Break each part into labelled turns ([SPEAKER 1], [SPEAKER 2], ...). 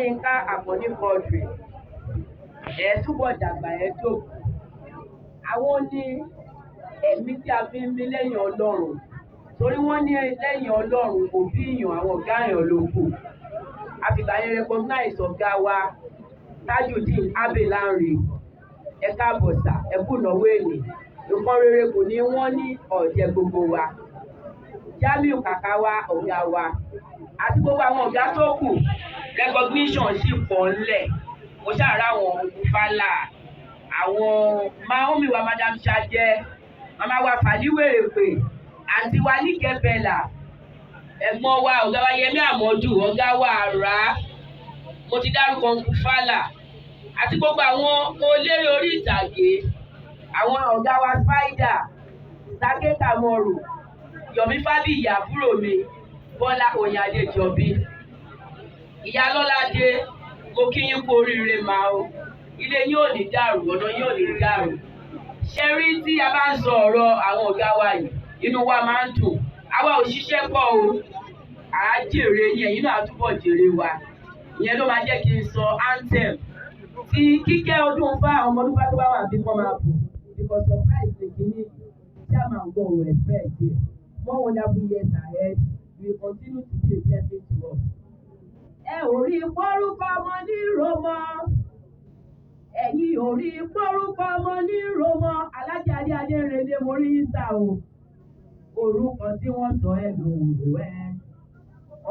[SPEAKER 1] Yinka Quadri túbọ̀ dàgbà tó àwọn ní ẹ̀mí tí a fi ń mí lẹ́yìn Ọlọ́run torí wọ́n ní lẹ́yìn Ọlọ́run kò bí ìyàn àwọn ọ̀gá èèyàn ló kù àfìgbà yẹn recognize ọ̀gá wa Tajudeen Abelanre ẹ káàbọ̀ sà ẹ kú náwó èlé nǹkan rere kò ní wọ́n ní ọ̀jẹ̀ gbogbo wa Jamiu kàkà wa ọ̀gá wa àti gbogbo àwọn ọ̀gá tó kù recognition sì pọ̀ ńlẹ̀ mo ṣàrà àwọn olùfàlà àwọn Maomi wa Madam Ṣajẹ mama wa Fàlíwèrè pé àǹtí wa Níkẹ́ Bella ẹ̀gbọ́n wa ọ̀gá wa Yẹmí Àmọ́dù ọ̀gá wa Àrà mo ti dárúkọ olùfàlà àti gbogbo àwọn oléré orí ìtàgé àwọn ọ̀gá wa Spider Saketa Moro Yomi Fábíyì àbúrò mi Bọ́lá Oyèadéjọbí Ìyálọ́ládé mo kí yín kú oríire máa o ilé yín ò ní dàrú ọ̀nà yín ò ní dàrú ṣe rí tí a bá ń sọ ọ̀rọ̀ àwọn ọ̀gá wa yìí inú wa máa ń dùn àwa ò ṣiṣẹ́ pọ̀ o àá jèrè yẹn inú àtúbọ̀ jèrè wa ìyẹn ló máa jẹ́ kí n sọ anthem tí Kíkẹ́ Ọdúnfà ọmọ Ọdúnfà tó bá wà bí kọ́ máa bù because surprise lè kíní chairman go respect there more wonderful years ahead we will continue to be a blessing to us. Ẹ ò rí pọ́rúkọ ọmọ ní Rómọ ẹ̀yin ò rí pọ́rúkọ ọmọ ní Rómọ Alájà Adéadérèdé mo rí ìsà o orúkọ tí wọ́n sọ ẹ lòwò ẹ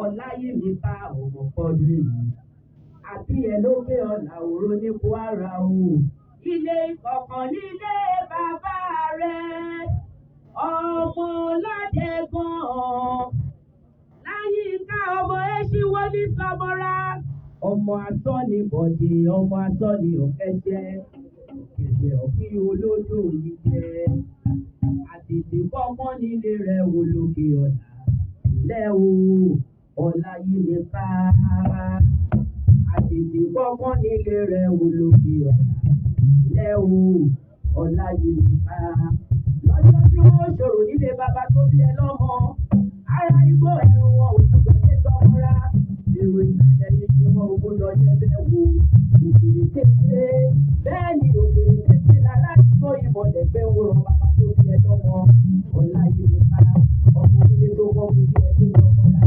[SPEAKER 1] Ọláyímíkà ọmọ Quadri àbí ẹ ló gbé ọ̀là òró ní Kwara o ilé kọ̀ọ̀kan nílé bàbá rẹ̀ ọmọ Ládẹ́gàn Láyínká ọmọ Èṣìwọ́ ní Sọmọra ọmọ asọ́ni bọ̀dé ọmọ asọ́ni ọ̀kẹ́jẹ́ ọ̀kẹ́jẹ́ ọ̀kí olódò yìí jẹ́ àtètè kọ́kọ́ nílé rẹ̀ wò lókè ọ̀la ilẹ̀ o Ọláyímíkà àtètè kọ́kọ́ nílé rẹ̀ wò lókè ọ̀la ilẹ̀ o Ọláyímíkà lọ́jọ́ tí wọ́n ṣòro nílé bàbá tó bí ẹ lọ́mọ ara igbó ẹ̀rù wọn ò gbọdọ̀ dé Sọmọra èrò ìtajà yìí tí wọn ò gbọdọ̀ jẹ́ bẹ́ẹ̀ wo òkèrè kékeré bẹ́ẹ̀ ni òkèrè kékeré lára igbó ìmọ̀lẹ̀ gbé ń wòrán bàbá tó bí ẹ lọ́mọ Ọláyímíkà ọmọ ilé tó kọ́ fún bí ẹ dé Sọmọra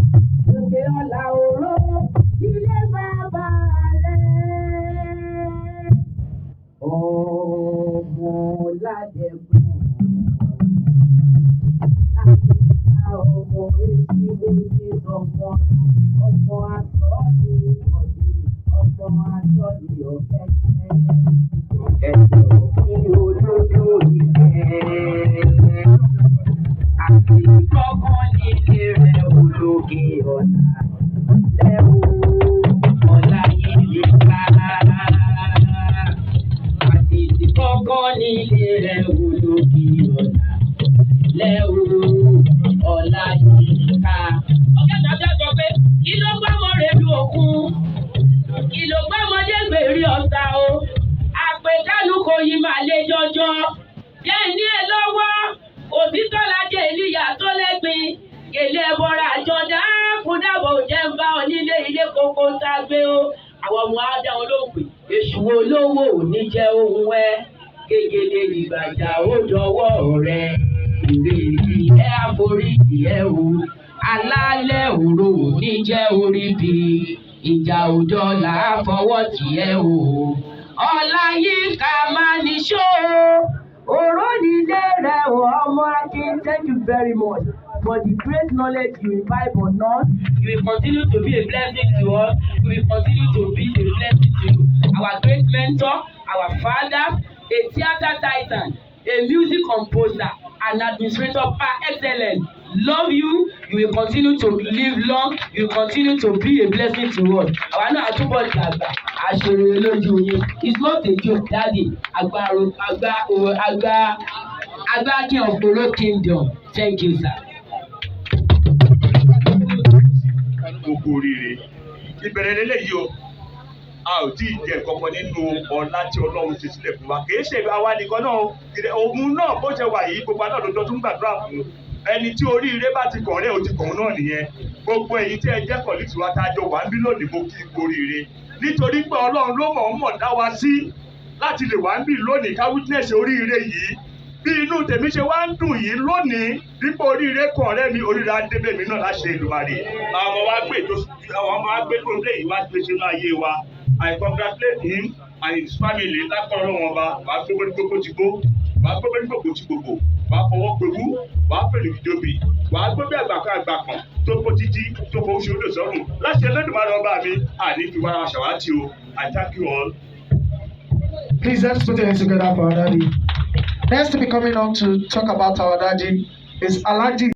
[SPEAKER 1] òkè ọ̀là òró ilé bàbá rẹ̀ ọmọ Ládẹ́gàn ọmọ Èṣìwọ́ ní Sọmọra ọmọ asọ́ni ọ̀dì ọmọ asọ́ni ọ̀kẹ́jẹ́ ọ̀kẹ́jẹ́ òkí olódò ìkẹ́ àti kọ́kọ́ nílé rẹ̀ olókè ọ̀la lẹ́wọ̀ Ọláyímíkà àti kọ́kọ́ nílé rẹ̀ olókè ọ̀la lẹ́wọ̀ Ọláyímíkà. Ọ̀gá ìdájọ́ sọ pé kí ló gbọ́mọ rẹ̀ lu òkun kí ló gbọ́mọdé gbèrè ọ̀sà o àpèkánú kò yí máa lé jọjọ jẹ́ ní ẹ lọ́wọ́ òtítọ́ lajẹ́ ìlíyà tó lẹ́gbin èlé ẹ̀bọ̀rà àjọ̀dá fún dàbọ̀ jẹ́ ń bá ọ nílé ilé kókó ságbé o àwọn ọmọ adá wọn ló pè èṣù wo lówó ò ní jẹ́ ohun ẹ gègèlè ìgbàjà ó dọwọ́ rẹ ìrètí ẹ àforíjì ẹ o alálẹ̀ òru ní jẹ́ orí bí ìjà òjò là á fọwọ́ tì ẹ o Ọláyínká máa ní ṣó òró nílé rẹ̀ ọmọ Akin. Thank you very much for the great knowledge you imbibe on us. You will continue to be a blessing to us. You will continue to be a blessing to you. Our great mentor, our father, a theatre titan, a music composer, an administrator par excellence. Love you. You will continue to live long. You will continue to be a blessing to us. Àwa náà àtúbọ̀ dàgbà àṣírí lójú yín. It's not a joke, Daddy. Àgbà King of Oro Kingdom. Thank you, sir.
[SPEAKER 2] Gbogbo oríire. Ìbẹ̀rẹ̀ lélẹ́yìí o. A ò tí ì jẹ kankan nínú ọlá tí Ọlọ́run ti sílẹ̀ fún wa. Kì í ṣe àwa nìkan náà. Òun náà bó ṣe wà yìí gbogbo àná lọ́dọ̀ tó ń gbàdúrà fún. Ẹni tí oríire bá ti kàn rẹ̀ ó ti kàn náà nìyẹn. Gbogbo èyí tí ẹ jẹ́ kọ̀lí tiwa tá a jọ wà ń bí lónìí mo kí oríire. nítorí pé Ọlọ́run ló mọ̀ dá wa sí láti lè wá ń bì lónìí ká witness oríire yìí bí inú tèmi ṣe wá ń dùn yìí lónìí dípò oríire kan ọ̀rẹ́ mi oríire adébẹ̀ mi náà láṣẹ Èdùmàrè àwọn ọmọ wa gbé tó lé yìí wá gbé sínú ayé wa I congratulate him and his family lákọ̀ọ́rọ̀ wọn bá wàá gbogbo ní gbogbo ti gbó wàá gbogbo ní gbogbo ti gbogbo wàá fọwọ́ pẹ̀lú wàá pẹ̀lú ìjọbi wàá gbé bí àgbà kan tó kó títí tó kó oṣù olè sọ́run láṣẹ Olódùmarè ọba mi àní fi wá aṣàwátì o I thank you all.
[SPEAKER 3] Please let's put your hands together for our daddy. Next to be coming on to talk about our daddy is Alhaji